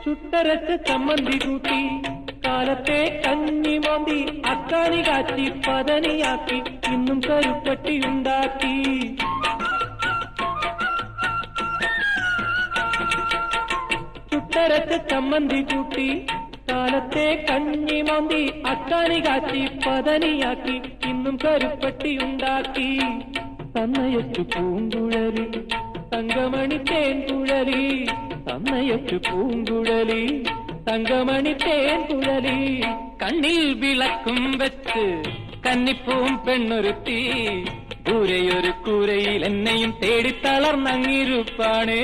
ചുട്ടരച്ച് ചമ്മന്തി കൂട്ടി കാലത്തെ കഞ്ഞി മോന്തി അക്കാനി കാച്ചി പതനിയാക്കി ഇന്നും കരുപ്പട്ടി ഉണ്ടാക്കി. ചുട്ടരച്ച് ചമ്മന്തി കൂട്ടി കാലത്തെ കഞ്ഞി മോന്തി അക്കാനി കാച്ചി പതനിയാക്കി ഇന്നും കരുപ്പട്ടി ഉണ്ടാക്കി. തന്നയച്ചു പൂങ്കുഴലി തങ്കമണി തേൻകുഴലി, തന്നയച്ചു പൂങ്കുഴലി തങ്കമണി തേൻകുഴലി. കണ്ണിൽ വിളക്കും വെച്ച് കന്നിപ്പൂം പെണ്ണൊരുത്തി ദൂരെയൊരു കൂരയിൽ എന്നെയും തേടി തളർന്നങ്ങിരുപ്പാണേ.